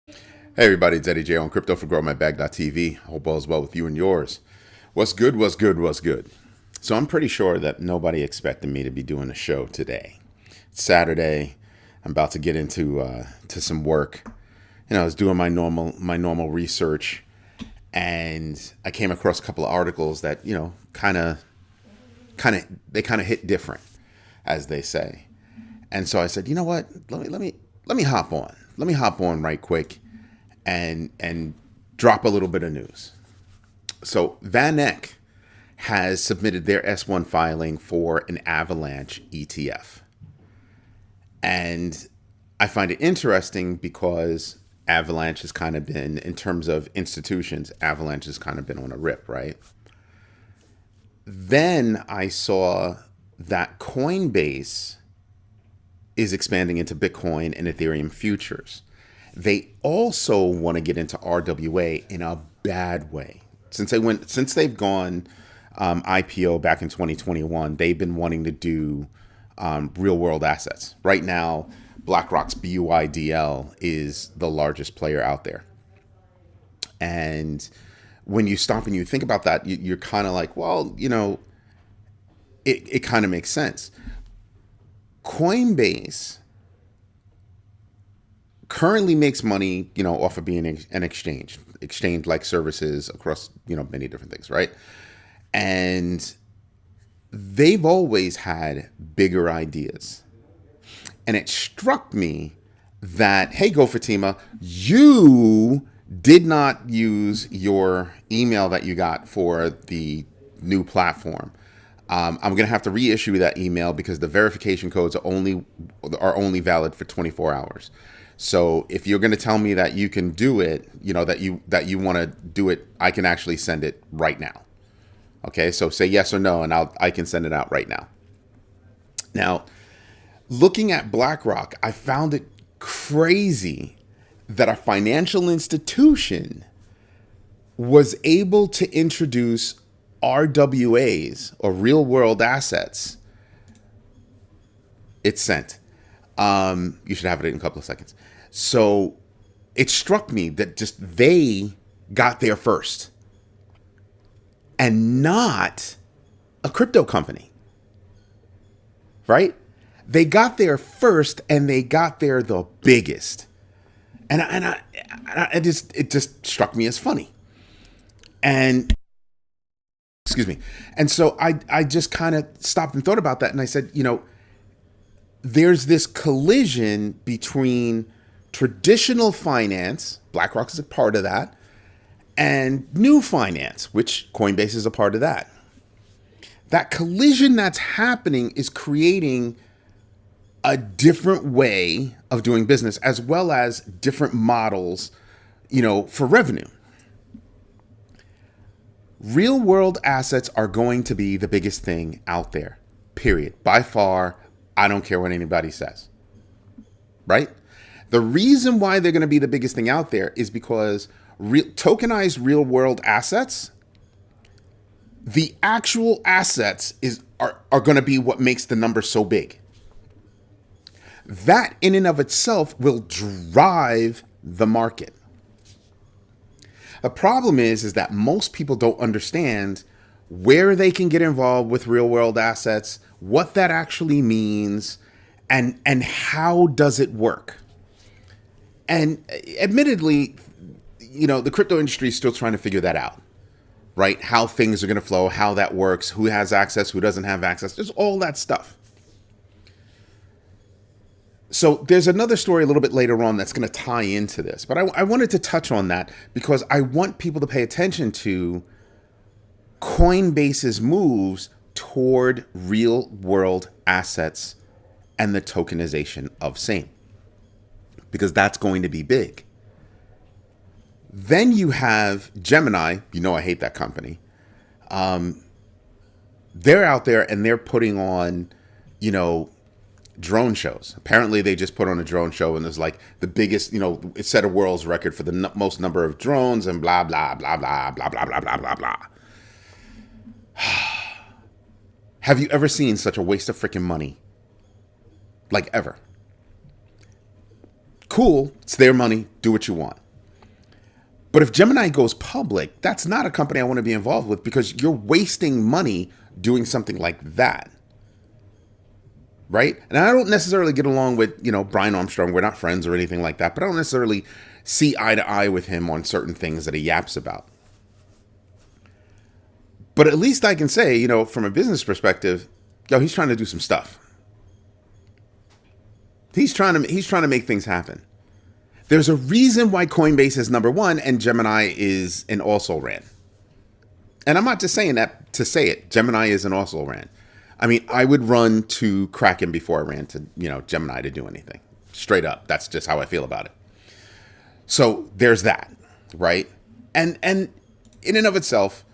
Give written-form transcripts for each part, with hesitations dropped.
Hey everybody, it's Eddie J on Crypto for GrowMyBag.tv. Hope all is well with you and yours. What's good, what's good, what's good? So I'm pretty sure that nobody expected me to be doing a show today. It's Saturday. I'm about to get into to some work. I was doing my normal research, and I came across a couple of articles that kind of hit different, as they say. And so I said, you know what? Let me hop on. Let me hop on right quick and drop a little bit of news. So VanEck has submitted their S1 filing for an Avalanche ETF. And I find it interesting because Avalanche has kind of been, in terms of institutions, Avalanche has kind of been on a rip, right? Then I saw that Coinbase is expanding into Bitcoin and Ethereum futures. They also want to get into RWA in a bad way. Since they've gone IPO back in 2021, they've been wanting to do real world assets. Right now, BlackRock's BUIDL is the largest player out there. And when you stop and you think about that, you're kind of like, well, it kind of makes sense. Coinbase currently makes money, off of being an exchange like services across, many different things, right? And they've always had bigger ideas. And it struck me that, hey, Go Fatima, you did not use your email that you got for the new platform. I'm going to have to reissue that email because the verification codes are only valid for 24 hours. So if you're going to tell me that you can do it, that you want to do it, I can actually send it right now. Okay, so say yes or no, and I can send it out right now. Now, looking at BlackRock, I found it crazy that a financial institution was able to introduce RWAs, or real world assets. It's sent. You should have it in a couple of seconds. So it struck me that just they got there first and not a crypto company, right? They got there first and they got there the biggest. And it just struck me as funny. And excuse me. And so I just kind of stopped and thought about that. And I said, there's this collision between traditional finance, BlackRock is a part of that, and new finance, which Coinbase is a part of that. That collision that's happening is creating a different way of doing business, as well as different models, for revenue. Real world assets are going to be the biggest thing out there, period. By far, I don't care what anybody says, right? The reason why they're going to be the biggest thing out there is because tokenized real world assets, the actual assets are going to be what makes the number so big. That in and of itself will drive the market. The problem is that most people don't understand where they can get involved with real world assets, what that actually means, and how does it work. And admittedly, the crypto industry is still trying to figure that out, right? How things are going to flow, how that works, who has access, who doesn't have access, there's all that stuff. So there's another story a little bit later on that's going to tie into this, but I wanted to touch on that because I want people to pay attention to Coinbase's moves toward real world assets and the tokenization of same, because that's going to be big. Then you have Gemini, I hate that company. They're out there and they're putting on, drone shows. Apparently they just put on a drone show and there's like the biggest, it set a world's record for the most number of drones and blah, blah, blah, blah, blah, blah, blah, blah, blah, blah. Have you ever seen such a waste of freaking money? Like ever? Cool, it's their money, do what you want. But if Gemini goes public, that's not a company I want to be involved with, because you're wasting money doing something like that. Right? And I don't necessarily get along with, Brian Armstrong. We're not friends or anything like that, but I don't necessarily see eye to eye with him on certain things that he yaps about. But at least I can say, from a business perspective, he's trying to do some stuff. He's trying to make things happen. There's a reason why Coinbase is number one and Gemini is an also-ran. And I'm not just saying that to say it. Gemini is an also-ran. I mean, I would run to Kraken before I ran to, Gemini to do anything. Straight up. That's just how I feel about it. So there's that, right? And in and of itself,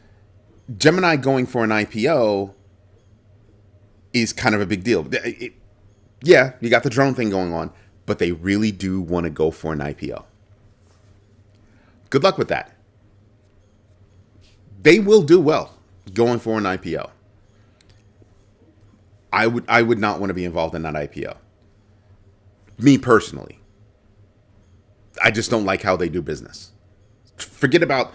Gemini going for an IPO is kind of a big deal. Yeah, you got the drone thing going on, but they really do want to go for an IPO. Good luck with that. They will do well going for an IPO. I would not want to be involved in that IPO. Me personally. I just don't like how they do business. Forget about,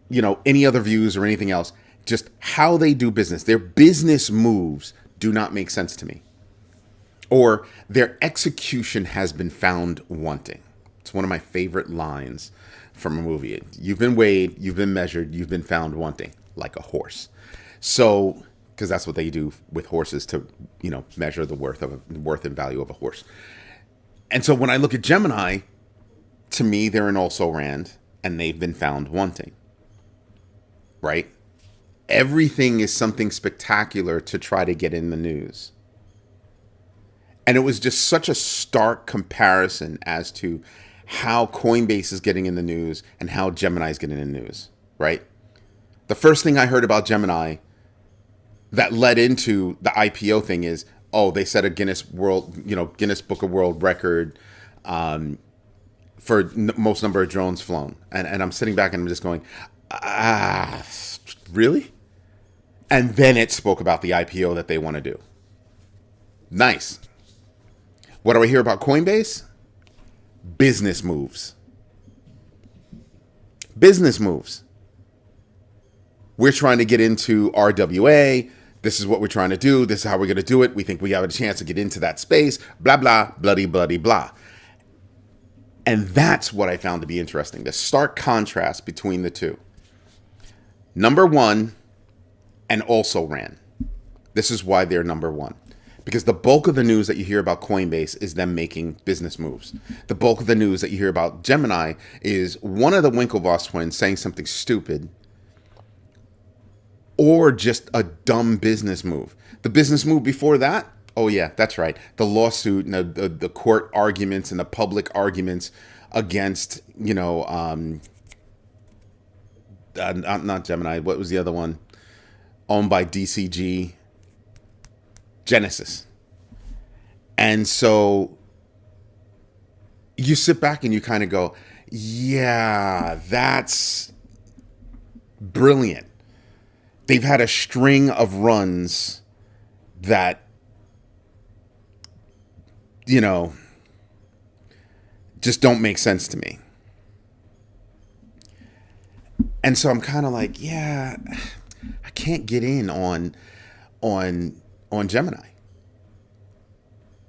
any other views or anything else. Just how they do business. Their business moves do not make sense to me. Or their execution has been found wanting. It's one of my favorite lines from a movie. You've been weighed, you've been measured, you've been found wanting, like a horse. So, because that's what they do with horses to, measure the worth and value of a horse. And so when I look at Gemini, to me, they're an also-ran, and they've been found wanting. Right? Everything is something spectacular to try to get in the news. And it was just such a stark comparison as to how Coinbase is getting in the news and how Gemini is getting in the news, right? The first thing I heard about Gemini that led into the IPO thing is, they set a Guinness Book of World Record for most number of drones flown. And I'm sitting back and I'm just going, really? And then it spoke about the IPO that they want to do. Nice. What do I hear about Coinbase? Business moves. Business moves. We're trying to get into RWA. This is what we're trying to do. This is how we're going to do it. We think we have a chance to get into that space. Blah, blah, bloody, bloody, blah. And that's what I found to be interesting. The stark contrast between the two. Number one, and also ran. This is why they're number one. Because the bulk of the news that you hear about Coinbase is them making business moves. The bulk of the news that you hear about Gemini is one of the Winklevoss twins saying something stupid or just a dumb business move. The business move before that, oh yeah, that's right. The lawsuit and the court arguments and the public arguments against, not Gemini. What was the other one? Owned by DCG. Genesis. And so you sit back and you kind of go, yeah, that's brilliant. They've had a string of runs that, just don't make sense to me. And so I'm kind of like, yeah, I can't get in on Gemini.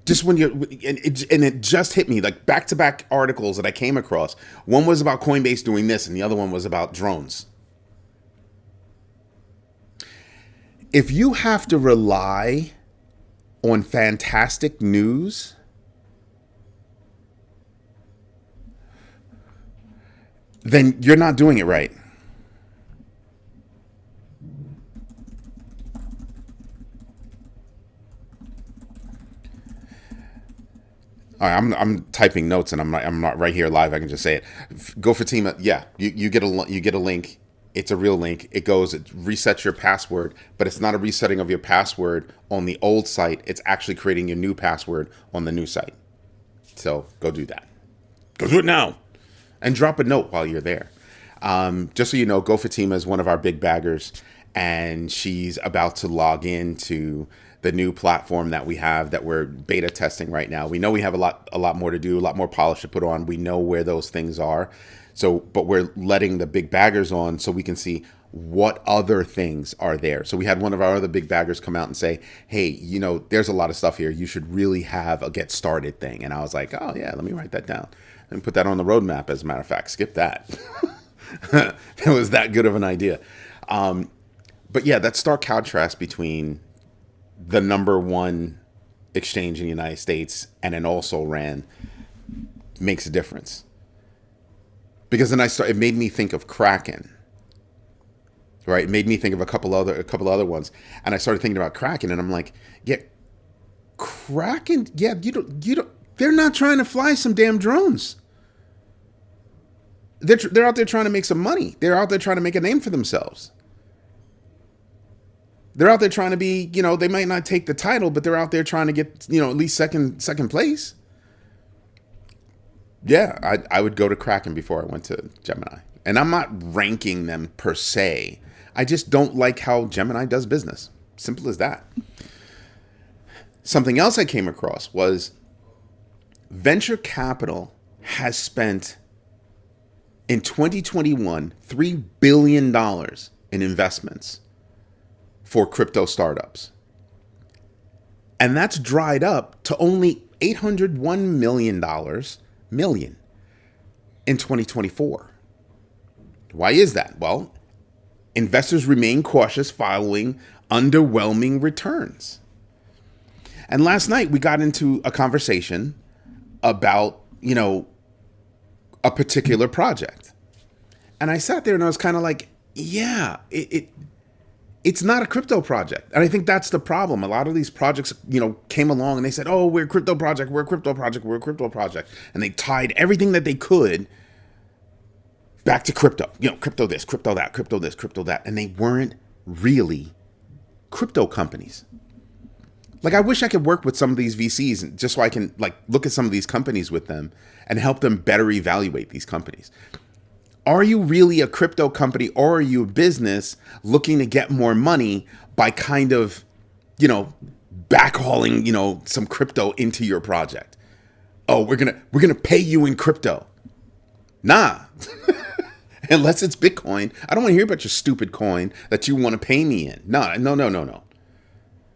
Just when it just hit me, like back-to-back articles that I came across. One was about Coinbase doing this, and the other one was about drones. If you have to rely on fantastic news, then you're not doing it right. All right, I'm typing notes and I'm not right here live. I can just say it. Go Fatima. Yeah, you get a link. It's a real link. It resets your password, but it's not a resetting of your password on the old site. It's actually creating your new password on the new site. So go do that. Go do it now, and drop a note while you're there. Just so you know, Go Fatima is one of our big baggers, and she's about to log in to the new platform that we have that we're beta testing right now. We know we have a lot more to do, a lot more polish to put on. We know where those things are. So, but we're letting the big baggers on so we can see what other things are there. So we had one of our other big baggers come out and say, hey, you know, there's a lot of stuff here. You should really have a get started thing. And I was like, oh yeah, let me write that down and put that on the roadmap. As a matter of fact, skip that. It was that good of an idea. But yeah, that stark contrast between the number one exchange in the United States and an also ran makes a difference. Because then it made me think of Kraken, right? It made me think of a couple other ones, and I started thinking about Kraken, and I'm like, yeah, Kraken, yeah, you don't. They're not trying to fly some damn drones. They're out there trying to make some money. They're out there trying to make a name for themselves. They're out there trying to be, you know, they might not take the title, but they're out there trying to get, you know, at least second place. Yeah, I would go to Kraken before I went to Gemini. And I'm not ranking them per se. I just don't like how Gemini does business. Simple as that. Something else I came across was venture capital has spent in 2021 $3 billion in investments for crypto startups. And that's dried up to only $801 million in 2024. Why is that? Well, investors remain cautious following underwhelming returns. And last night we got into a conversation about, you know, a particular project. And I sat there and I was kind of like, yeah, it's not a crypto project. And I think that's the problem. A lot of these projects, you know, came along and they said, oh, we're a crypto project, we're a crypto project, we're a crypto project. And they tied everything that they could back to crypto. You know, crypto this, crypto that, crypto this, crypto that. And they weren't really crypto companies. Like, I wish I could work with some of these VCs just so I can, like, look at some of these companies with them and help them better evaluate these companies. Are you really a crypto company, or are you a business looking to get more money by kind of, you know, backhauling, you know, some crypto into your project? Oh, we're gonna pay you in crypto. Nah. Unless it's Bitcoin. I don't want to hear about your stupid coin that you want to pay me in. No.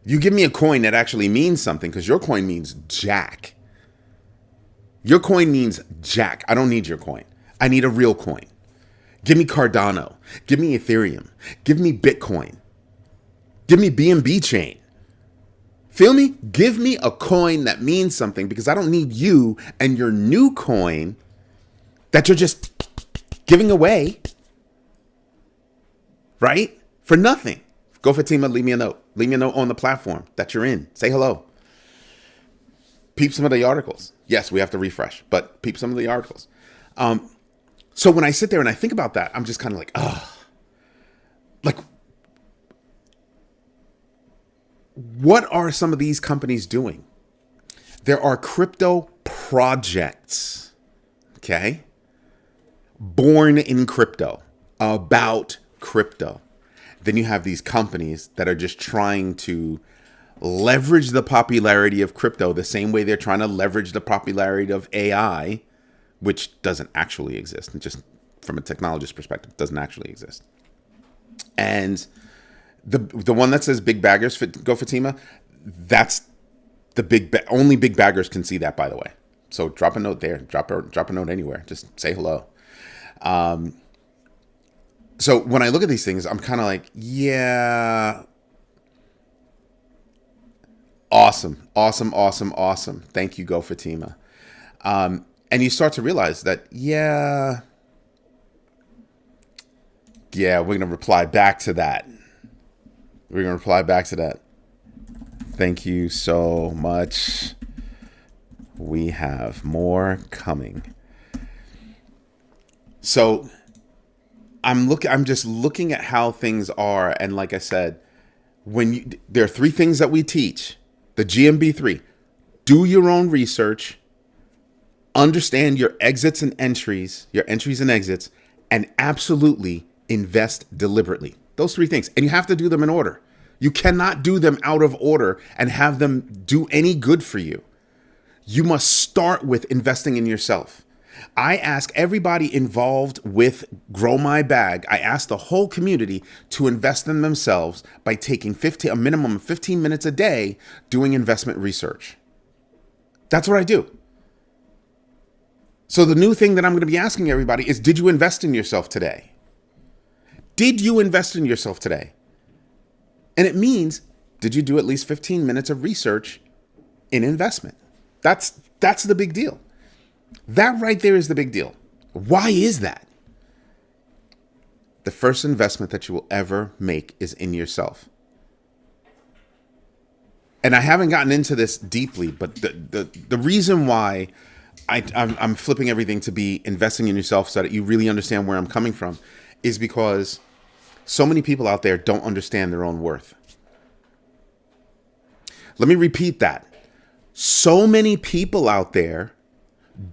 You give me a coin that actually means something, because your coin means jack. Your coin means jack. I don't need your coin. I need a real coin. Give me Cardano. Give me Ethereum. Give me Bitcoin. Give me BNB chain. Feel me? Give me a coin that means something, because I don't need you and your new coin that you're just giving away, right? For nothing. Go Fatima, leave me a note. Leave me a note on the platform that you're in. Say hello. Peep some of the articles. Yes, we have to refresh, but peep some of the articles. So when I sit there and I think about that, I'm just kind of like, like, what are some of these companies doing? There are crypto projects, okay? Born in crypto, about crypto. Then you have these companies that are just trying to leverage the popularity of crypto the same way they're trying to leverage the popularity of AI, which doesn't actually exist. And just from a technologist perspective, doesn't actually exist. And the one that says big baggers go Fatima, that's the only big baggers can see that, by the way. So drop a note there. Drop a note anywhere. Just say hello. So when I look at these things, I'm kind of like, yeah, awesome. Thank you, Go Fatima. And you start to realize that, yeah, we're going to reply back to that. Thank you so much. We have more coming. So I'm just looking at how things are. And like I said, there are three things that we teach. The GMB 3, do your own research, understand your exits and entries, your entries and exits, and absolutely invest deliberately. Those three things. And you have to do them in order. You cannot do them out of order and have them do any good for you. You must start with investing in yourself. I ask everybody involved with Grow My Bag, I ask the whole community to invest in themselves by taking a minimum of 15 minutes a day doing investment research. That's what I do. So the new thing that I'm going to be asking everybody is, did you invest in yourself today? Did you invest in yourself today? And it means, did you do at least 15 minutes of research in investment? That's the big deal. That right there is the big deal. Why is that? The first investment that you will ever make is in yourself. And I haven't gotten into this deeply, but the reason why I'm flipping everything to be investing in yourself so that you really understand where I'm coming from is because so many people out there don't understand their own worth. Let me repeat that. So many people out there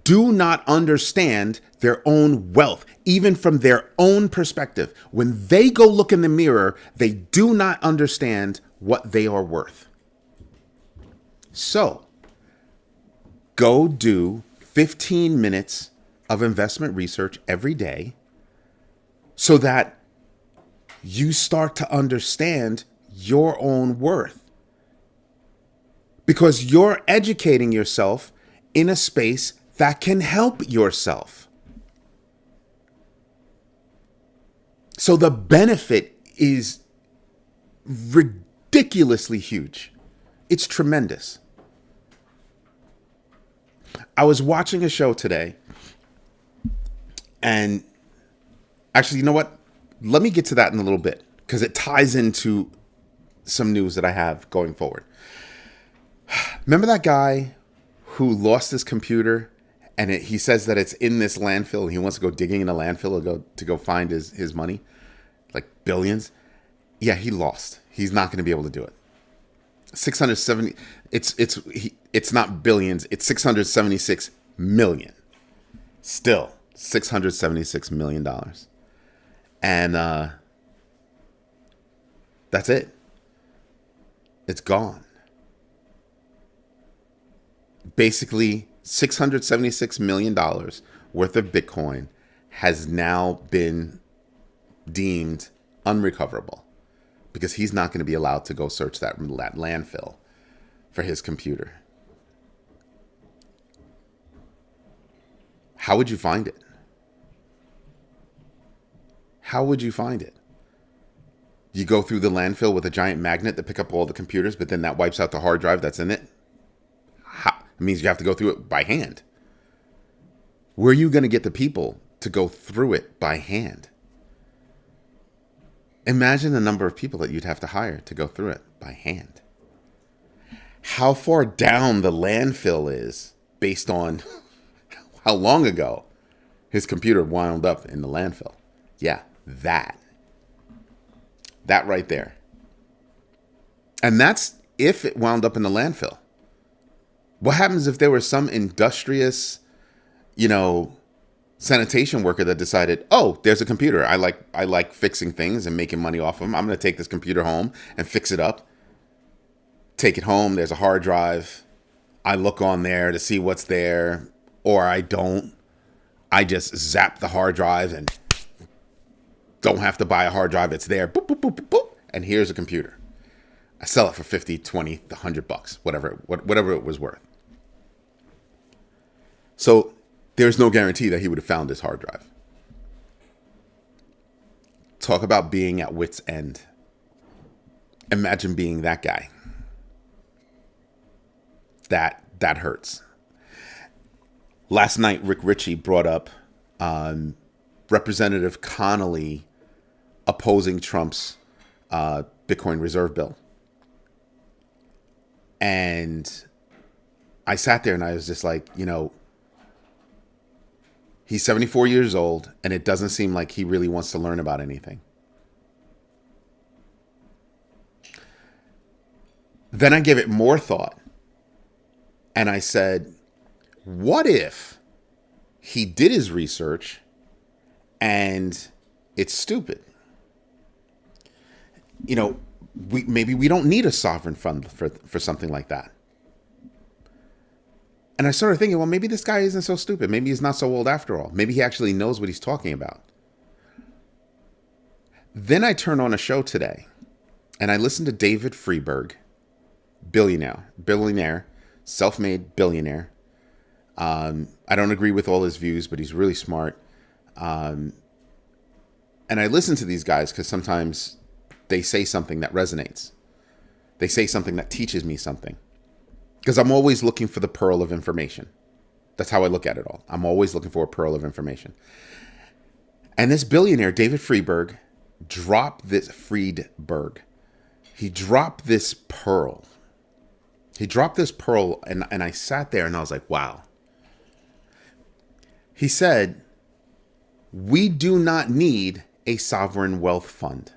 do not understand their own wealth, even from their own perspective. When they go look in the mirror, they do not understand what they are worth. So, go do 15 minutes of investment research every day so that you start to understand your own worth. Because you're educating yourself in a space that can help yourself. So the benefit is ridiculously huge. It's tremendous. I was watching a show today, and actually, you know what? Let me get to that in a little bit because it ties into some news that I have going forward. Remember that guy who lost his computer, and he says that it's in this landfill, and he wants to go digging in a landfill to go find his money, like billions? Yeah, he lost. He's not going to be able to do it. 670. It's not billions. It's 676 million. Still, $676 million. And that's it. It's gone. Basically, $676 million worth of Bitcoin has now been deemed unrecoverable because he's not going to be allowed to go search that landfill for his computer. How would you find it? How would you find it? You go through the landfill with a giant magnet to pick up all the computers, but then that wipes out the hard drive that's in it? It means you have to go through it by hand. Where are you going to get the people to go through it by hand? Imagine the number of people that you'd have to hire to go through it by hand. How far down the landfill is based on how long ago his computer wound up in the landfill. Yeah, that right there. And that's if it wound up in the landfill. What happens if there was some industrious, sanitation worker that decided, oh, there's a computer. I like fixing things and making money off of them. I'm going to take this computer home and fix it up. Take it home. There's a hard drive. I look on there to see what's there, or I don't. I just zap the hard drive and don't have to buy a hard drive. It's there. Boop, boop, boop, boop, boop. And here's a computer. I sell it for 50, 20, $100, whatever it was worth. So there's no guarantee that he would have found this hard drive. Talk about being at wit's end. Imagine being that guy. That hurts. Last night, Rick Ritchie brought up Representative Connolly opposing Trump's Bitcoin reserve bill. And I sat there and I was just like, he's 74 years old, and it doesn't seem like he really wants to learn about anything. Then I gave it more thought, and I said, what if he did his research and it's stupid? maybe we don't need a sovereign fund for something like that. And I started thinking, well, maybe this guy isn't so stupid. Maybe he's not so old after all. Maybe he actually knows what he's talking about. Then I turn on a show today and I listen to David Friedberg, billionaire, self-made billionaire. I don't agree with all his views, but he's really smart. And I listen to these guys because sometimes they say something that resonates. They say something that teaches me something. Because I'm always looking for the pearl of information. That's how I look at it all. I'm always looking for a pearl of information. And this billionaire, David Friedberg, he dropped this pearl. And I sat there and I was like, wow. He said, we do not need a sovereign wealth fund.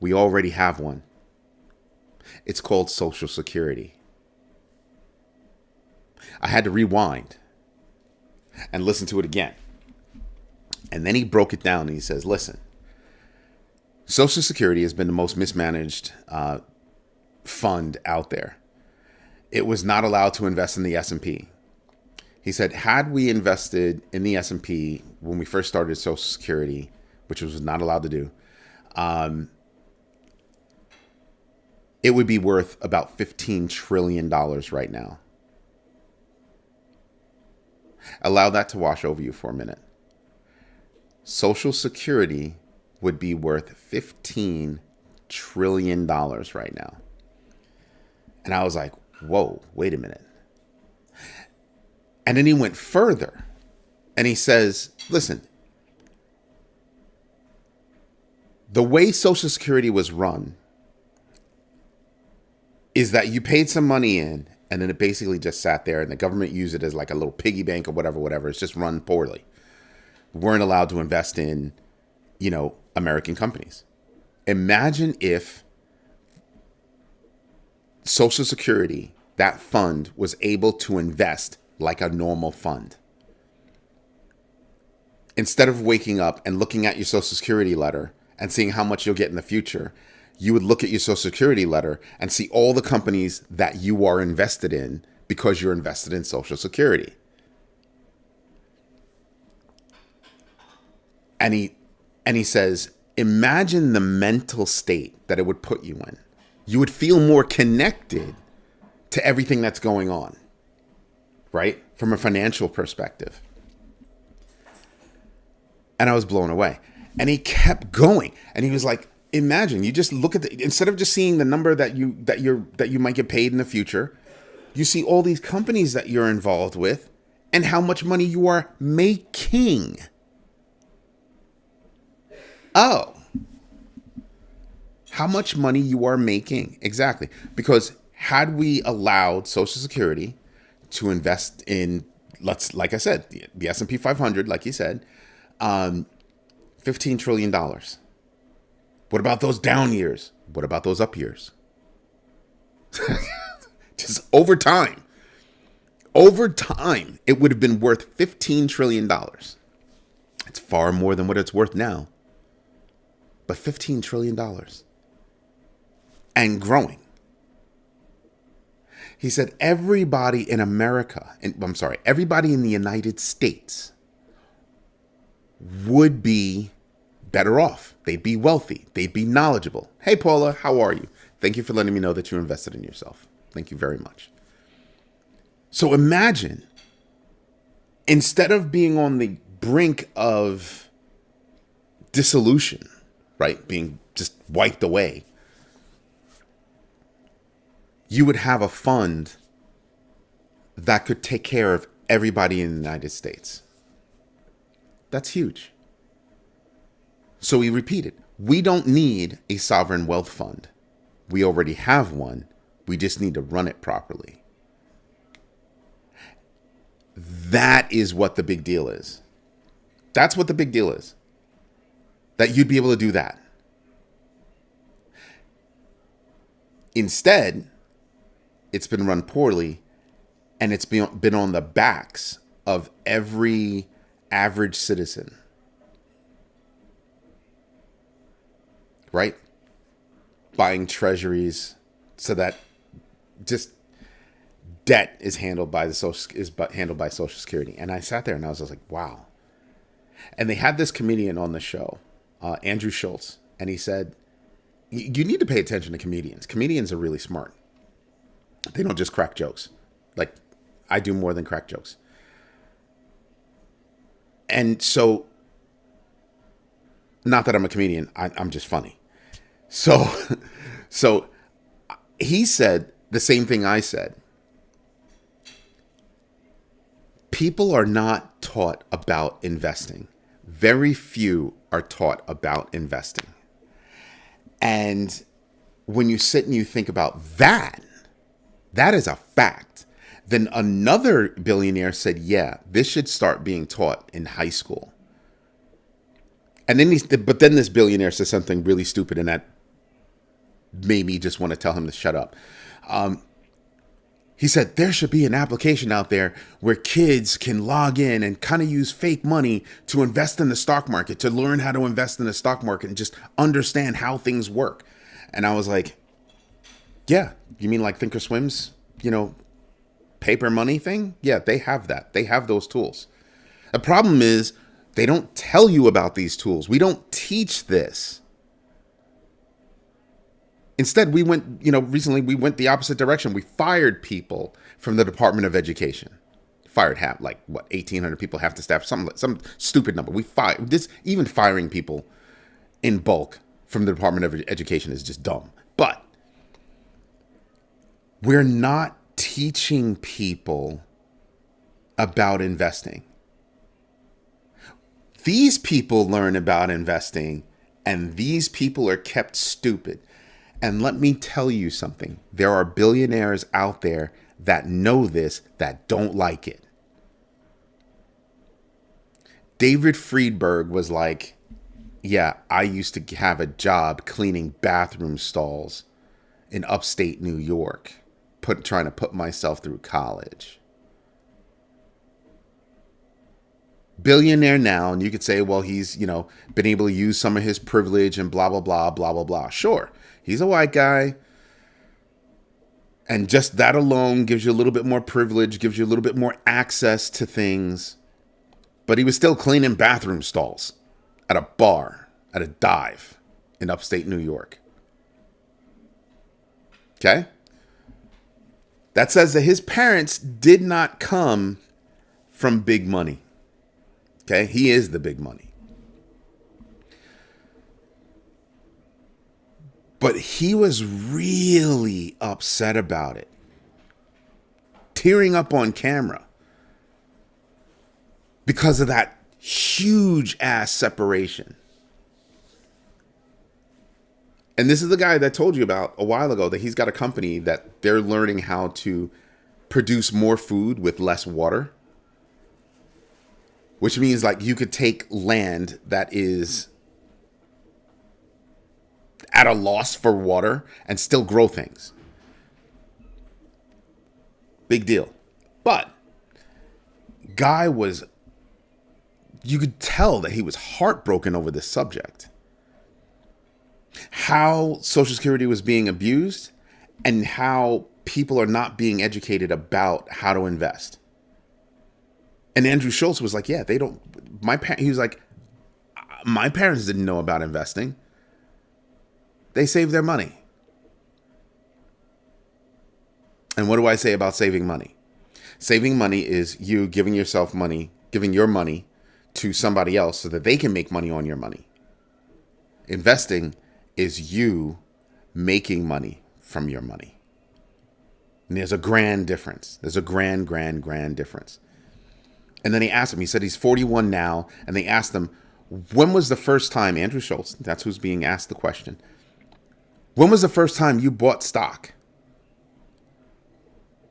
We already have one. It's called Social Security. I had to rewind and listen to it again. And then he broke it down and he says, listen, Social Security has been the most mismanaged fund out there. It was not allowed to invest in the S&P. He said, had we invested in the S&P when we first started Social Security, which was not allowed to do, it would be worth about $15 trillion right now. Allow that to wash over you for a minute. Social Security would be worth $15 trillion right now. And I was like, whoa, wait a minute. And then he went further and he says, listen, the way Social Security was run is that you paid some money in and then it basically just sat there and the government used it as like a little piggy bank or whatever. It's just run poorly. We weren't allowed to invest in, American companies. Imagine if Social Security, that fund, was able to invest like a normal fund. Instead of waking up and looking at your Social Security letter and seeing how much you'll get in the future, you would look at your Social Security letter and see all the companies that you are invested in because you're invested in Social Security. And he says, imagine the mental state that it would put you in. You would feel more connected to everything that's going on, right? From a financial perspective. And I was blown away. And he kept going. And he was like, imagine you just look at instead of just seeing the number that you might get paid in the future, you see all these companies that you're involved with and how much money you are making. Oh, how much money you are making. Exactly. Because had we allowed Social Security to invest in, like I said, the S&P 500, like he said, $15 trillion. What about those down years? What about those up years? Just over time, it would have been worth $15 trillion. It's far more than what it's worth now. But $15 trillion. And growing. He said everybody in America, everybody in the United States would be better off. They'd be wealthy. They'd be knowledgeable. Hey, Paula, how are you? Thank you for letting me know that you invested in yourself. Thank you very much. So imagine, instead of being on the brink of dissolution, right, being just wiped away, you would have a fund that could take care of everybody in the United States. That's huge. So he repeated, we don't need a sovereign wealth fund. We already have one. We just need to run it properly. That is what the big deal is. That's what the big deal is. That you'd be able to do that. Instead, it's been run poorly, and it's been on the backs of every average citizen. Right? buying treasuries so that just debt is handled by handled by Social Security. And I sat there and I was just like, wow. And they had this comedian on the show, Andrew Schultz, and he said, you need to pay attention to comedians. Comedians are really smart. They don't just crack jokes. Like, I do more than crack jokes. And so, not that I'm a comedian, I'm just funny. So he said the same thing I said. People are not taught about investing. Very few are taught about investing. And when you sit and you think about that, that is a fact. Then another billionaire said, yeah, this should start being taught in high school. And then this billionaire said something really stupid, and that made me just want to tell him to shut up. He said there should be an application out there where kids can log in and kind of use fake money to invest in the stock market, to learn how to invest in the stock market and just understand how things work. And I was like, yeah, you mean like Thinkorswim's, paper money thing? Yeah, they have that. They have those tools. The problem is they don't tell you about these tools. We don't teach this. Instead, recently we went the opposite direction. We fired people from the Department of Education. Fired 1,800 people, half the staff, some stupid number. We fired even firing people in bulk from the Department of Education is just dumb. But we're not teaching people about investing. These people learn about investing, and these people are kept stupid. And let me tell you something. There are billionaires out there that know this, that don't like it. David Friedberg was like, yeah, I used to have a job cleaning bathroom stalls in upstate New York, trying to put myself through college. Billionaire now, and you could say, well, he's, been able to use some of his privilege and blah, blah, blah, blah, blah, blah. Sure. He's a white guy, and just that alone gives you a little bit more privilege, gives you a little bit more access to things. But he was still cleaning bathroom stalls at a bar, at a dive in upstate New York. Okay? That says that his parents did not come from big money. Okay? He is the big money. But he was really upset about it. Tearing up on camera. Because of that huge ass separation. And this is the guy that told you about a while ago that he's got a company that they're learning how to produce more food with less water. Which means like you could take land that is at a loss for water and still grow things. Big deal. But guy was, you could tell that he was heartbroken over this subject. How Social Security was being abused and how people are not being educated about how to invest. And Andrew Schultz was like, yeah, he was like, my parents didn't know about investing. They save their money. And what do I say about saving money? Saving money is you giving yourself money, giving your money to somebody else so that they can make money on your money. Investing is you making money from your money. And there's a grand difference. There's a grand difference. And then he asked him, he said he's 41 now. And they asked him, when was the first time, Andrew Schultz, that's who's being asked the question. When was the first time you bought stock?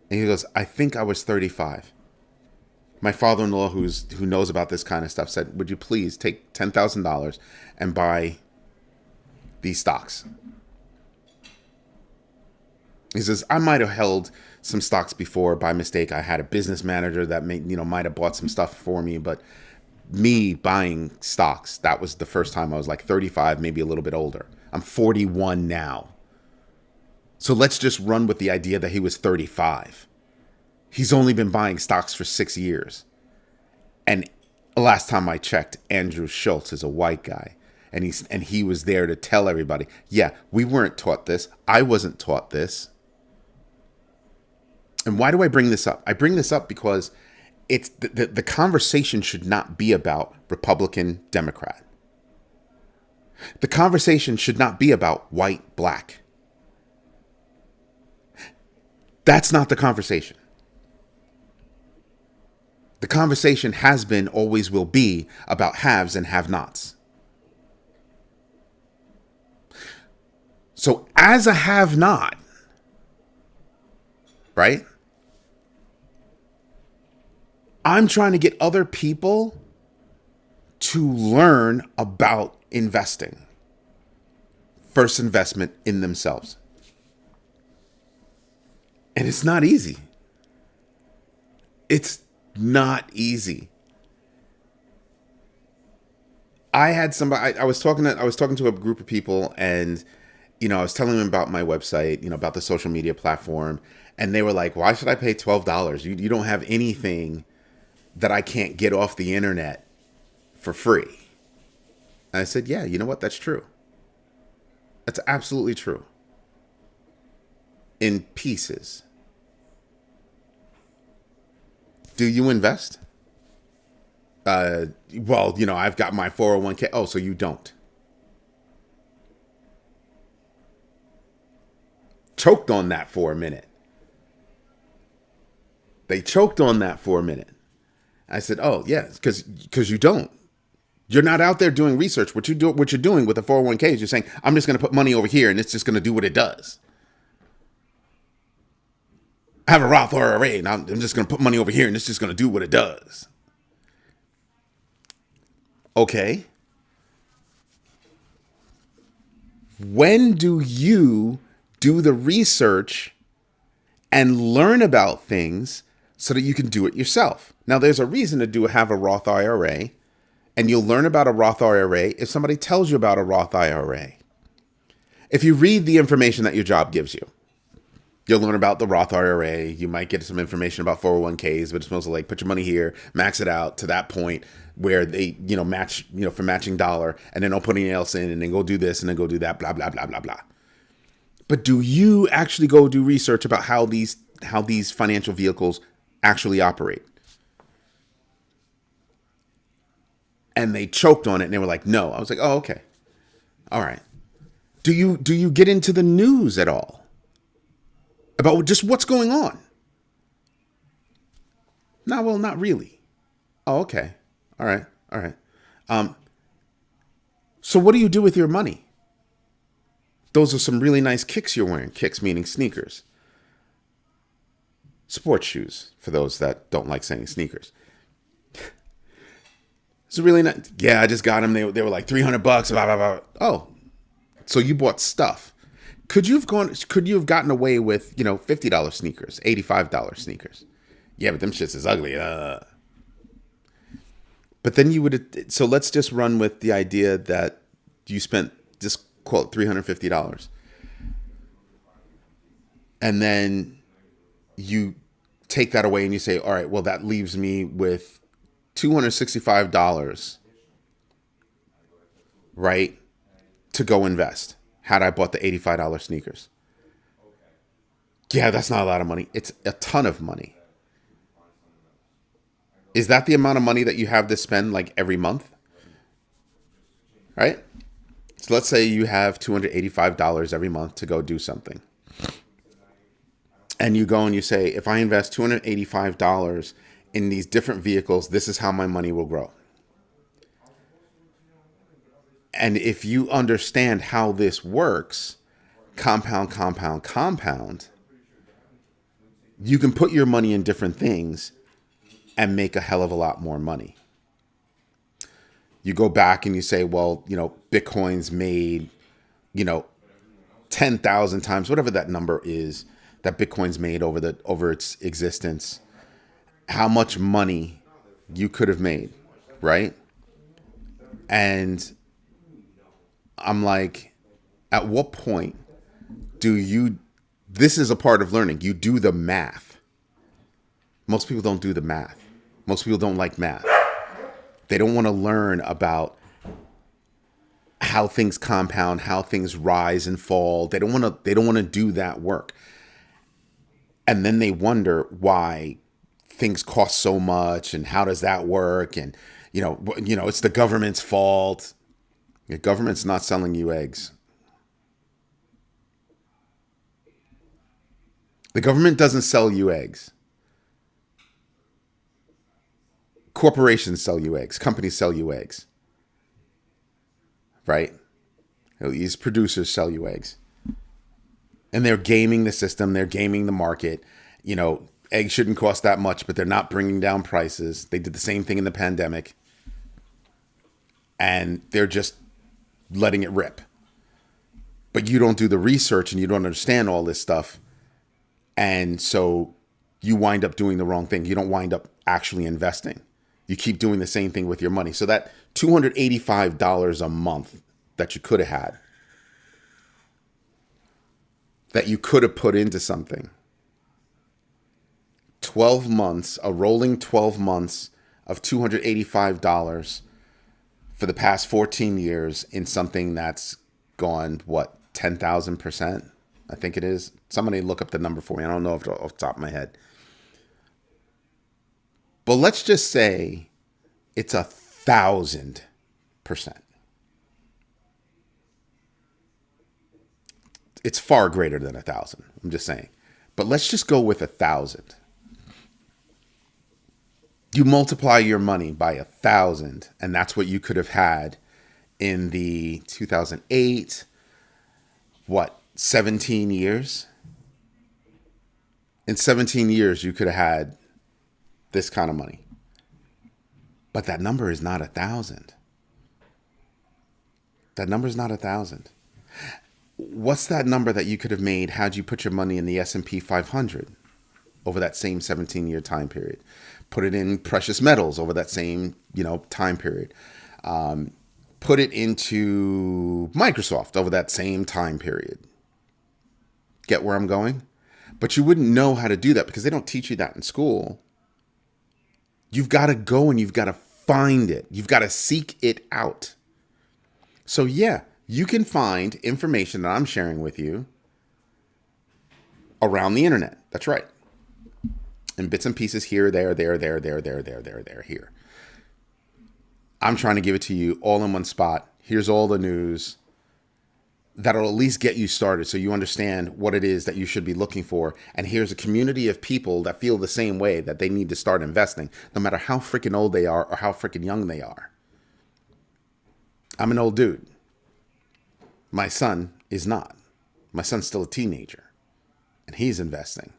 And he goes, I think I was 35. My father-in-law, who knows about this kind of stuff, said, would you please take $10,000 and buy these stocks? He says, I might have held some stocks before by mistake. I had a business manager that might have bought some stuff for me, but me buying stocks, that was the first time. I was like 35, maybe a little bit older. I'm 41 now. So let's just run with the idea that he was 35. He's only been buying stocks for 6 years. And last time I checked, Andrew Schultz is a white guy. And he was there to tell everybody, yeah, we weren't taught this. I wasn't taught this. And why do I bring this up? I bring this up because it's the conversation should not be about Republican, Democrat. The conversation should not be about white, black. That's not the conversation. The conversation has been, always will be, about haves and have-nots. So as a have-not, right, I'm trying to get other people to learn about investing. First investment in themselves. And it's not easy. It's not easy. I had somebody, I was talking to a group of people, and I was telling them about my website, about the social media platform, and they were like, why should I pay $12? You don't have anything that I can't get off the internet for free. And I said, yeah, you know what? That's true. That's absolutely true. In pieces. Do you invest? Well, I've got my 401k. Oh, so you don't. Choked on that for a minute. They choked on that for a minute. I said, oh, yeah, because you don't. You're not out there doing research. What you're doing with the 401k is you're saying, I'm just going to put money over here and it's just going to do what it does. I have a Roth IRA and I'm just going to put money over here and it's just going to do what it does. Okay. When do you do the research and learn about things so that you can do it yourself? Now, there's a reason to have a Roth IRA, and you'll learn about a Roth IRA if somebody tells you about a Roth IRA. If you read the information that your job gives you, you'll learn about the Roth IRA. You might get some information about 401ks, but it's mostly like put your money here, max it out to that point where they, match, for matching dollar, and then don't put anything else in, and then go do this and then go do that, blah, blah, blah, blah, blah. But do you actually go do research about how these financial vehicles actually operate? And they choked on it and they were like, no. I was like, oh, okay. All right. Do you get into the news at all about just what's going on? No, well, not really. Oh, okay. All right. All right. So what do you do with your money? Those are some really nice kicks you're wearing. Kicks meaning sneakers. Sports shoes, for those that don't like saying sneakers. It's really nice. Yeah, I just got them. They were like $300. Blah blah blah. Oh, so you bought stuff. Could you have gotten away with $50 sneakers, $85 sneakers? Yeah, but them shits is ugly. But then you would. So let's just run with the idea that you spent just quote $350, and then you take that away and you say, all right, well, that leaves me with $265, right, to go invest had I bought the $85 sneakers. Yeah, that's not a lot of money. It's a ton of money. Is that the amount of money that you have to spend like every month? Right? So let's say you have $285 every month to go do something. And you go and you say, if I invest $285 in these different vehicles, this is how my money will grow. And if you understand how this works, compound, you can put your money in different things and make a hell of a lot more money. You go back and you say, well, Bitcoin's made, 10,000 times, whatever that number is that Bitcoin's made over its existence, how much money you could have made, right? And I'm like, at what point do you This is a part of learning. You do the math. Most people don't do the math. Most people don't like math. They don't want to learn about how things compound, how things rise and fall. They don't want to do that work. And then they wonder why things cost so much and how does that work? And it's the government's fault. The government's not selling you eggs. The government doesn't sell you eggs. Corporations sell you eggs. Companies sell you eggs. Right? These producers sell you eggs. And they're gaming the system. They're gaming the market. Eggs shouldn't cost that much, but they're not bringing down prices. They did the same thing in the pandemic. And they're just letting it rip. But you don't do the research and you don't understand all this stuff. And so you wind up doing the wrong thing. You don't wind up actually investing. You keep doing the same thing with your money. So that $285 a month that you could have had, that you could have put into something, 12 months, a rolling 12 months of $285 for the past 14 years in something that's gone, 10,000%? I think it is. Somebody look up the number for me. I don't know off the top of my head. But let's just say it's 1,000%. It's far greater than 1,000. I'm just saying. But let's just go with 1,000. You multiply your money by 1,000, and that's what you could have had in the 2008, 17 years? In 17 years, you could have had this kind of money. But that number is not 1,000. That number is not 1,000. What's that number that you could have made had you put your money in the S&P 500 over that same 17-year time period? Put it in precious metals over that same, time period. Put it into Microsoft over that same time period. Get where I'm going? But you wouldn't know how to do that because they don't teach you that in school. You've got to go and you've got to find it. You've got to seek it out. So yeah, you can find information that I'm sharing with you around the internet. That's right. In bits and pieces here, there, here. I'm trying to give it to you all in one spot. Here's all the news that'll at least get you started so you understand what it is that you should be looking for. And here's a community of people that feel the same way, that they need to start investing, no matter how freaking old they are or how freaking young they are. I'm an old dude. My son is not. My son's still a teenager, and he's investing.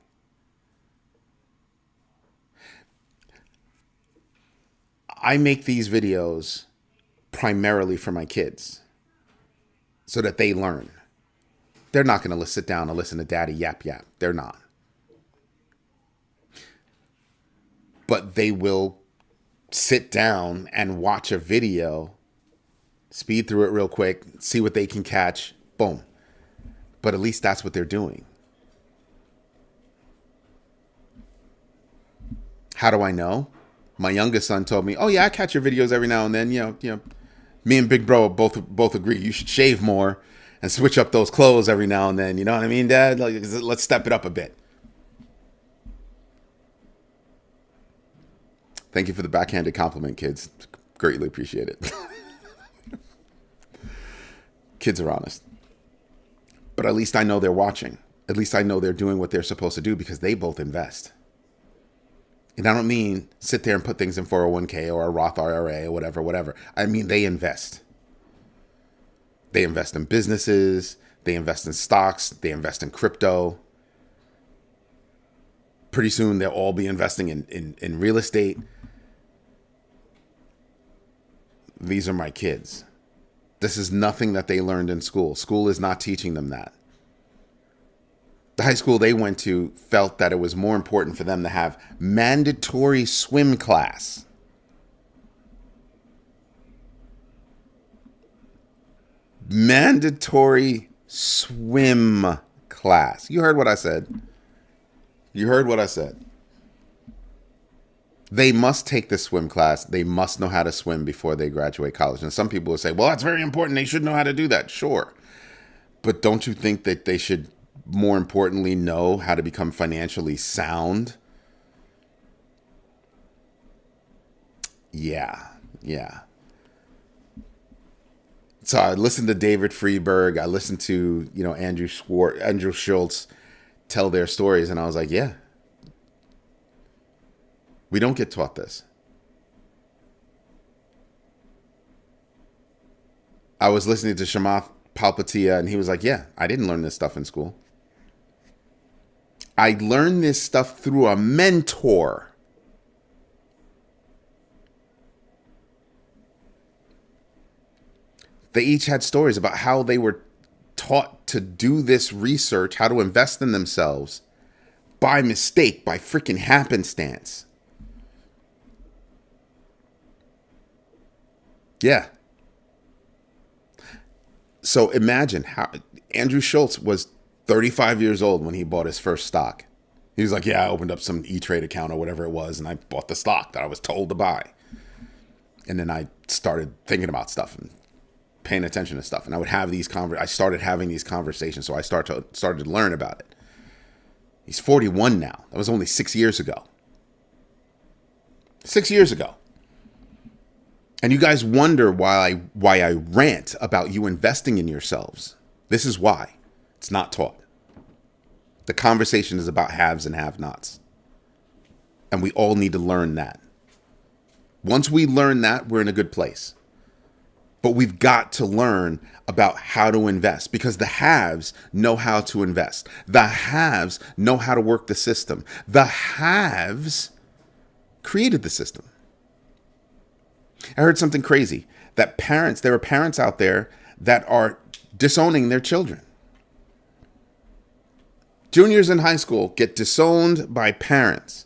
I make these videos primarily for my kids so that they learn. They're not going to sit down and listen to daddy yap. They're not. But they will sit down and watch a video, speed through it real quick, see what they can catch, boom. But at least that's what they're doing. How do I know? My youngest son told me, "Oh yeah, I catch your videos every now and then. Me and Big Bro both agree you should shave more and switch up those clothes every now and then. You know what I mean, Dad? Let's step it up a bit." Thank you for the backhanded compliment, kids. Greatly appreciate it. Kids are honest. But at least I know they're watching. At least I know they're doing what they're supposed to do because they both invest. And I don't mean sit there and put things in 401k or a Roth IRA or whatever. I mean, they invest. They invest in businesses. They invest in stocks. They invest in crypto. Pretty soon, they'll all be investing in real estate. These are my kids. This is nothing that they learned in school. School is not teaching them that. The high school they went to felt that it was more important for them to have mandatory swim class. Mandatory swim class. You heard what I said. You heard what I said. They must take the swim class. They must know how to swim before they graduate college. And some people will say, well, that's very important. They should know how to do that. Sure. But don't you think that they should, more importantly, know how to become financially sound? Yeah. So I listened to David Friedberg. I listened to, Andrew Schultz tell their stories. And I was like, yeah, we don't get taught this. I was listening to Shamath Palpatia, and he was like, yeah, I didn't learn this stuff in school. I learned this stuff through a mentor. They each had stories about how they were taught to do this research, how to invest in themselves by mistake, by freaking happenstance. Yeah. So imagine how Andrew Schultz was 35 years old when he bought his first stock. He was like, yeah, I opened up some E-Trade account or whatever it was, and I bought the stock that I was told to buy. And then I started thinking about stuff and paying attention to stuff. And I would have these I started having these conversations, so I started to learn about it. He's 41 now. That was only 6 years ago. 6 years ago. And you guys wonder why I rant about you investing in yourselves. This is why. It's not taught. The conversation is about haves and have-nots. And we all need to learn that. Once we learn that, we're in a good place. But we've got to learn about how to invest, because the haves know how to invest. The haves know how to work the system. The haves created the system. I heard something crazy, that there are parents out there that are disowning their children. Juniors in high school get disowned by parents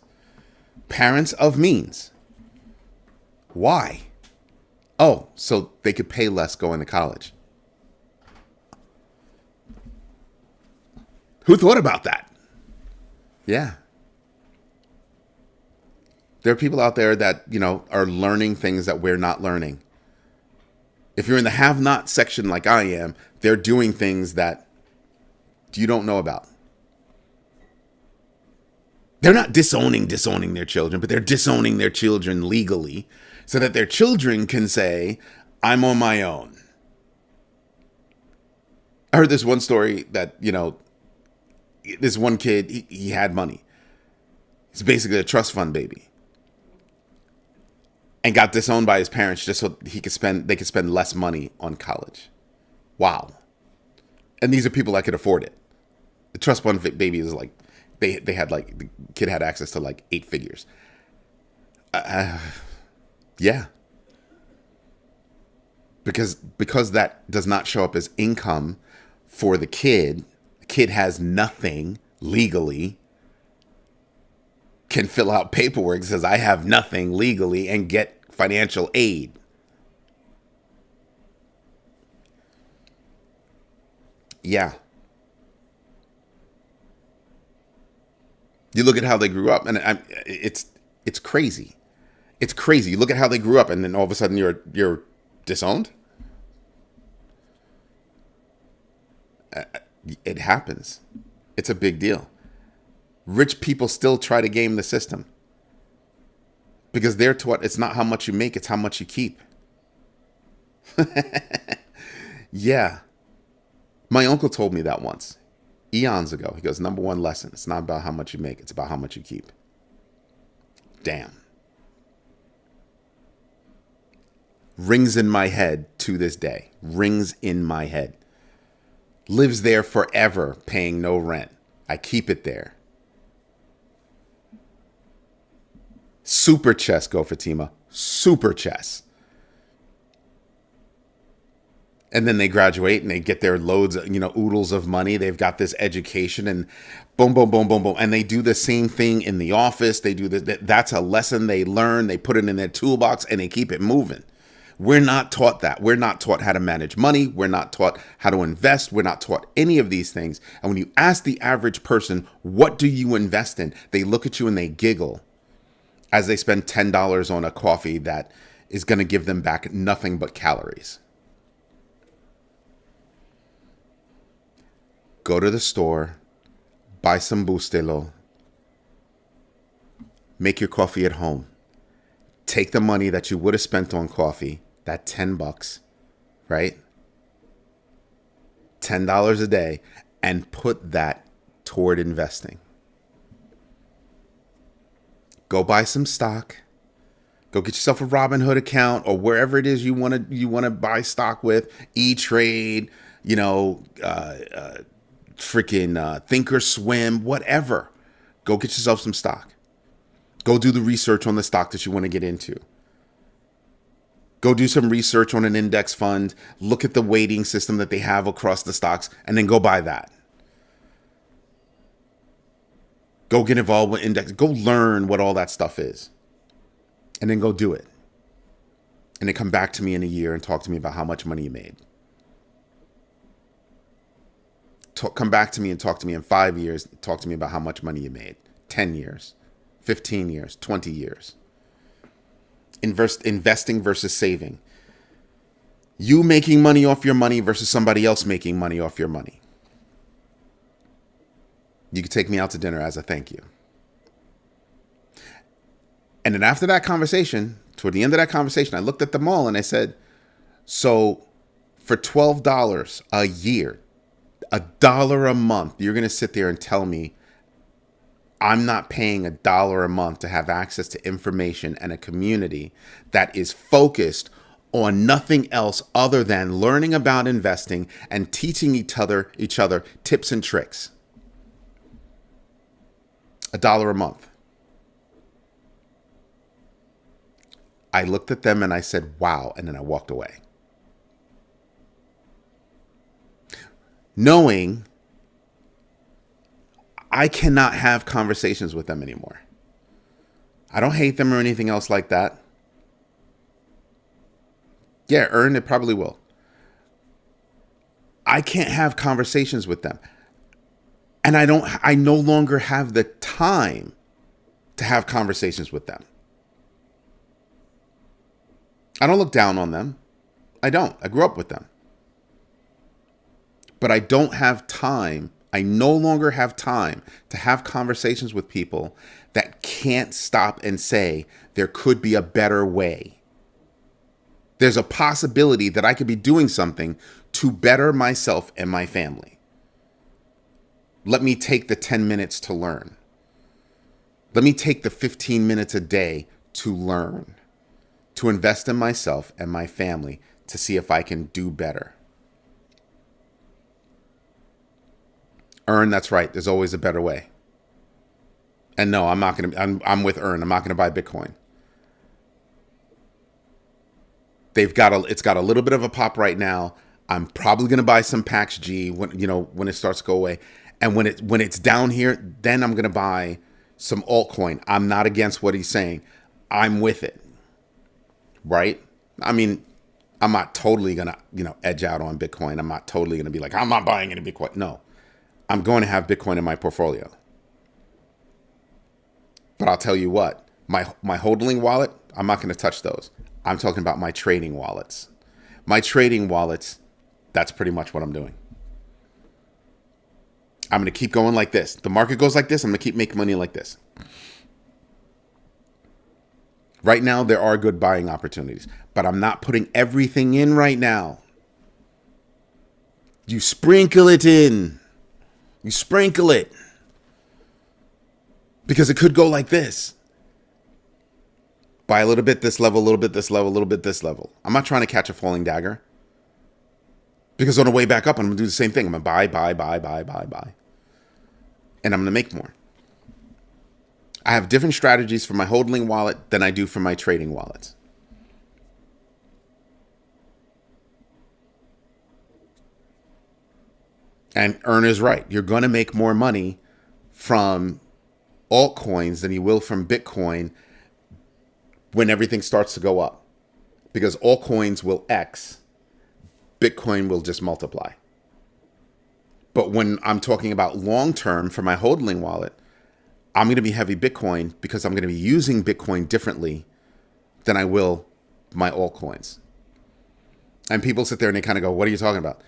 of means. Why? Oh, so they could pay less going to college. Who thought about that? Yeah. There are people out there that, are learning things that we're not learning. If you're in the have-not section like I am, they're doing things that you don't know about. They're not disowning their children, but they're disowning their children legally so that their children can say, I'm on my own. I heard this one story that, this one kid, he had money. He's basically a trust fund baby. And got disowned by his parents just so they could spend less money on college. Wow. And these are people that could afford it. The trust fund baby is like, they had like, the kid had access to like 8 figures. Yeah. Because that does not show up as income for the kid has nothing legally, can fill out paperwork that says I have nothing legally and get financial aid. Yeah. You look at how they grew up, and it's crazy. It's crazy. You look at how they grew up, and then all of a sudden you're disowned. It happens. It's a big deal. Rich people still try to game the system because they're taught it's not how much you make, it's how much you keep. Yeah. My uncle told me that once, eons ago. He goes, number one lesson, it's not about how much you make, it's about how much you keep. Damn. Rings in my head to this day. Rings in my head. Lives there forever, paying no rent. I keep it there. Super chess, go Fatima. Super chess. And then they graduate and they get their loads, oodles of money. They've got this education and boom, boom, boom, boom, boom. And they do the same thing in the office. They do that's a lesson they learn. They put it in their toolbox and they keep it moving. We're not taught that. We're not taught how to manage money. We're not taught how to invest. We're not taught any of these things. And when you ask the average person, what do you invest in? They look at you and they giggle as they spend $10 on a coffee that is going to give them back nothing but calories. Go to the store, buy some Bustelo, make your coffee at home. Take the money that you would have spent on coffee, that $10, right? $10 a day, and put that toward investing. Go buy some stock. Go get yourself a Robinhood account or wherever it is you want to buy stock with. E-Trade, Thinkorswim, whatever. Go get yourself some stock. Go do the research on the stock that you want to get into. Go do some research on an index fund. Look at the weighting system that they have across the stocks, and then go buy that. Go get involved with index. Go learn what all that stuff is. And then go do it. And then come back to me in a year and talk to me about how much money you made. Come back to me and talk to me in 5 years. Talk to me about how much money you made. 10 years. 15 years, 20 years. Investing versus saving. You making money off your money versus somebody else making money off your money. You could take me out to dinner as a thank you. And then after that conversation, toward the end of that conversation, I looked at them all and I said, so for $12 a year, $1 a month, you're going to sit there and tell me I'm not paying $1 a month to have access to information and a community that is focused on nothing else other than learning about investing and teaching each other tips and tricks. $1 a month. I looked at them and I said, wow, and then I walked away. Knowing I cannot have conversations with them anymore. I don't hate them or anything else like that. Yeah, earn it probably will. I can't have conversations with them. And I no longer have the time to have conversations with them. I don't look down on them. I don't. I grew up with them. But I don't have time. I no longer have time to have conversations with people that can't stop and say there could be a better way. There's a possibility that I could be doing something to better myself and my family. Let me take the 10 minutes to learn. Let me take the 15 minutes a day to learn, to invest in myself and my family to see if I can do better. Earn, that's right. There's always a better way. And no, I'm with Earn. I'm not going to buy Bitcoin. It's got a little bit of a pop right now. I'm probably going to buy some Pax G when it starts to go away. And when it's down here, then I'm going to buy some altcoin. I'm not against what he's saying. I'm with it. Right? I mean, I'm not totally going to, edge out on Bitcoin. I'm not totally going to be like, I'm not buying any Bitcoin. No. I'm going to have Bitcoin in my portfolio. But I'll tell you what, my holding wallet, I'm not going to touch those. I'm talking about my trading wallets. My trading wallets, that's pretty much what I'm doing. I'm going to keep going like this. The market goes like this, I'm going to keep making money like this. Right now, there are good buying opportunities, but I'm not putting everything in right now. You sprinkle it in. You sprinkle it. Because it could go like this. Buy a little bit this level, a little bit this level, a little bit this level. I'm not trying to catch a falling dagger. Because on the way back up, I'm going to do the same thing. I'm going to buy. And I'm going to make more. I have different strategies for my holding wallet than I do for my trading wallets. And Earn is right. You're going to make more money from altcoins than you will from Bitcoin when everything starts to go up. because all coins will X, Bitcoin will just multiply. But when I'm talking about long term for my hodling wallet, I'm going to be heavy Bitcoin because I'm going to be using Bitcoin differently than I will my altcoins. And people sit there and they kind of go, what are you talking about?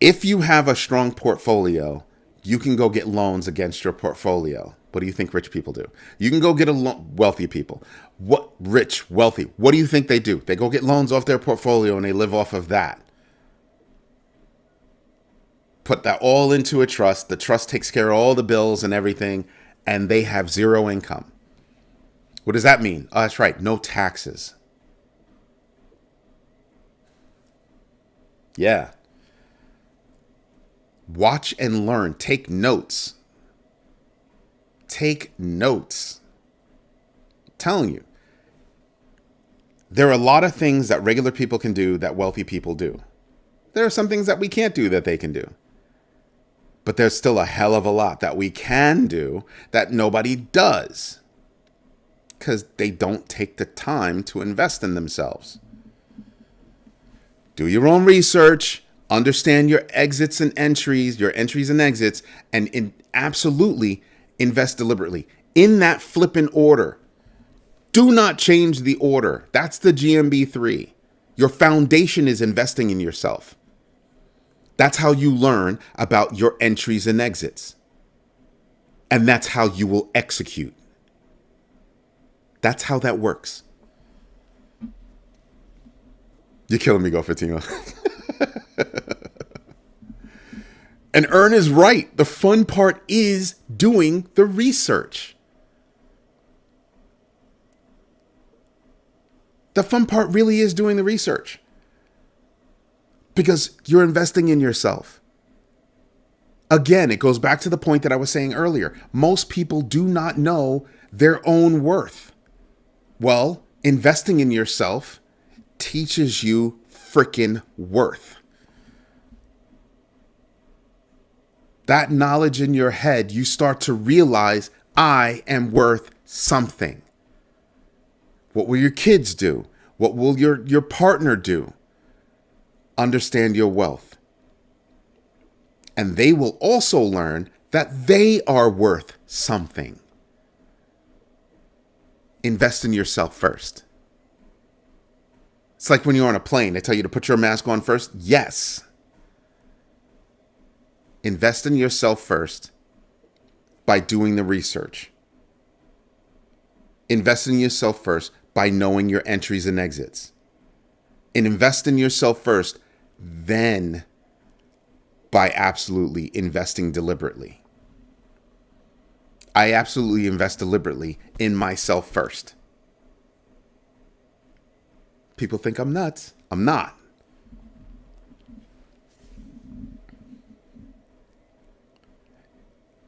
If you have a strong portfolio, you can go get loans against your portfolio. What do you think rich people do? You can go get wealthy people. What rich, wealthy? What do you think they do? They go get loans off their portfolio and they live off of that. Put that all into a trust. The trust takes care of all the bills and everything, and they have zero income. What does that mean? Oh, that's right. No taxes. Yeah. Watch and learn. Take notes. Take notes. I'm telling you. There are a lot of things that regular people can do that wealthy people do. There are some things that we can't do that they can do. But there's still a hell of a lot that we can do that nobody does. Because they don't take the time to invest in themselves. Do your own research. Understand your exits and entries, your entries and exits, and absolutely invest deliberately in that flipping order. Do not change the order. That's the GMB 3. Your foundation is investing in yourself. That's how you learn about your entries and exits. And that's how you will execute. That's how that works. You're killing me, Go Fatima. And Ern is right. The fun part is doing the research. The fun part really is doing the research. Because you're investing in yourself. Again, it goes back to the point that I was saying earlier. Most people do not know their own worth. Well, investing in yourself teaches you freaking worth. That knowledge in your head, you start to realize, I am worth something. What will your kids do? What will your partner do? Understand your wealth. And they will also learn that they are worth something. Invest in yourself first. It's like when you're on a plane, they tell you to put your mask on first. Yes. Invest in yourself first by doing the research. Invest in yourself first by knowing your entries and exits. And invest in yourself first, then by absolutely investing deliberately. I absolutely invest deliberately in myself first. People think I'm nuts. I'm not.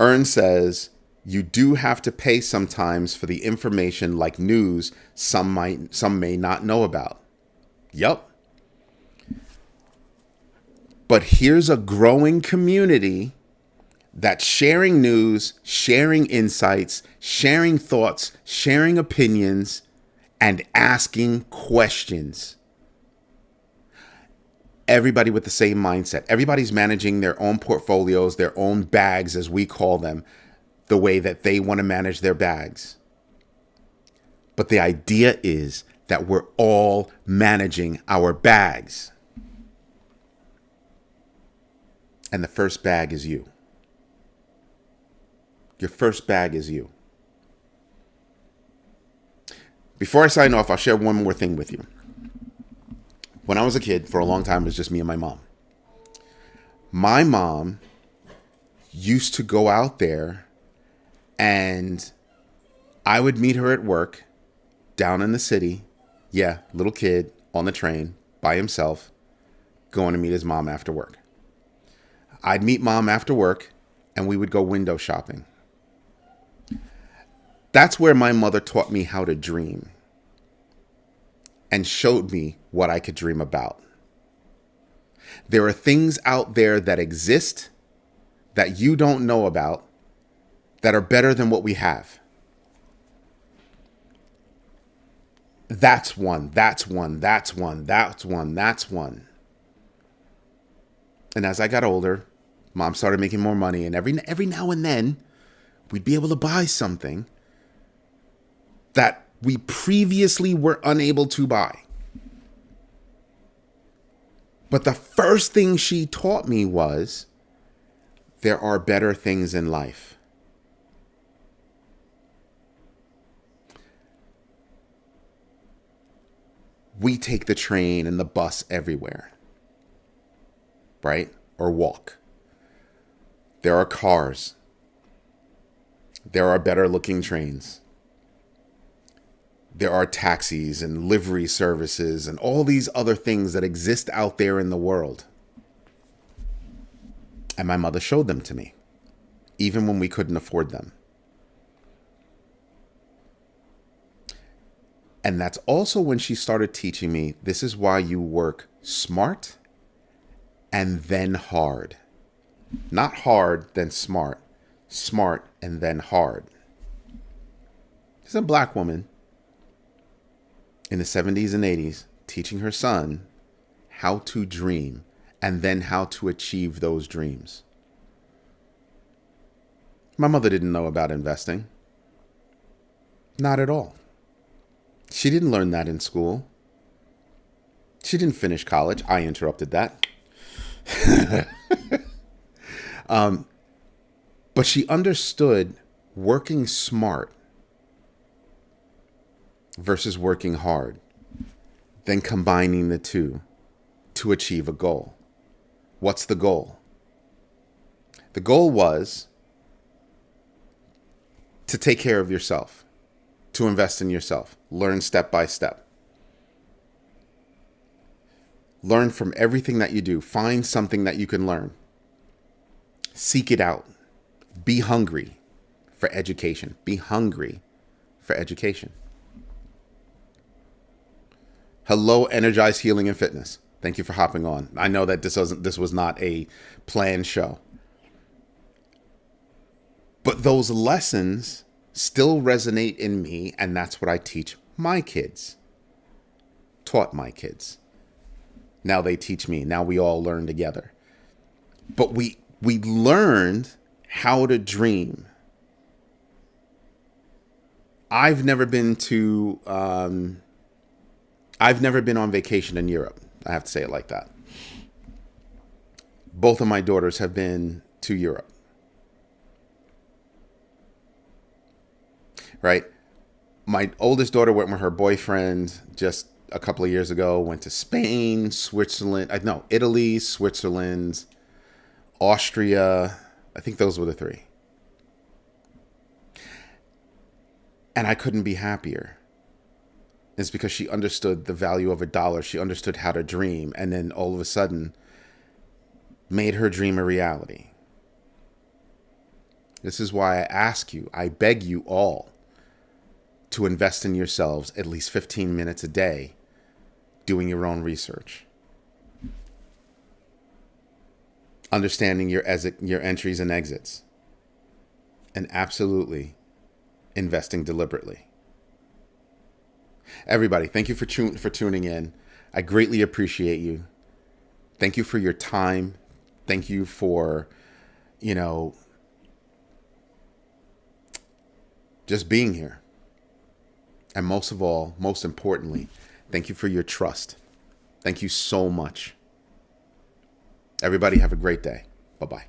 Ern says, you do have to pay sometimes for the information like news some may not know about. Yup. But here's a growing community that's sharing news, sharing insights, sharing thoughts, sharing opinions, and asking questions. Everybody with the same mindset. Everybody's managing their own portfolios, their own bags, as we call them, the way that they want to manage their bags. But the idea is that we're all managing our bags. And the first bag is you. Your first bag is you. Before I sign off, I'll share one more thing with you. When I was a kid, for a long time, it was just me and my mom. My mom used to go out there and I would meet her at work down in the city. Yeah, little kid on the train by himself, going to meet his mom after work. I'd meet mom after work and we would go window shopping. That's where my mother taught me how to dream and showed me what I could dream about. There are things out there that exist that you don't know about that are better than what we have. That's one, that's one, that's one, that's one, that's one. And as I got older, Mom started making more money, and every now and then we'd be able to buy something that we previously were unable to buy. But the first thing she taught me was there are better things in life. We take the train and the bus everywhere, right? Or walk. There are cars. There are better looking trains. There are taxis and livery services and all these other things that exist out there in the world. And my mother showed them to me, even when we couldn't afford them. And that's also when she started teaching me, this is why you work smart and then hard. Not hard, then smart. Smart and then hard. She's a black woman in the 70s and 80s teaching her son how to dream and then how to achieve those dreams. My mother didn't know about investing. Not at all. She didn't learn that in school. She didn't finish college. I interrupted that. But she understood working smart versus working hard, then combining the two to achieve a goal. What's the goal? The goal was to take care of yourself, to invest in yourself, learn step by step. Learn from everything that you do. Find something that you can learn. Seek it out. Be hungry for education. Be hungry for education. Hello, Energized Healing and Fitness. Thank you for hopping on. I know that this was not a planned show. But those lessons still resonate in me, and that's what I teach my kids. Taught my kids. Now they teach me. Now we all learn together. But we learned how to dream. I've never been on vacation in Europe. I have to say it like that. Both of my daughters have been to Europe. Right? My oldest daughter went with her boyfriend just a couple of years ago, went to Spain, Italy, Switzerland, Austria. I think those were the three. And I couldn't be happier. It's because she understood the value of a dollar. She understood how to dream. And then all of a sudden made her dream a reality. This is why I ask you, I beg you all to invest in yourselves at least 15 minutes a day doing your own research. Understanding your entries and exits. And absolutely investing deliberately. Everybody, thank you for tuning in. I greatly appreciate you. Thank you for your time. Thank you for, just being here. And most of all, most importantly, thank you for your trust. Thank you so much. Everybody have a great day. Bye-bye.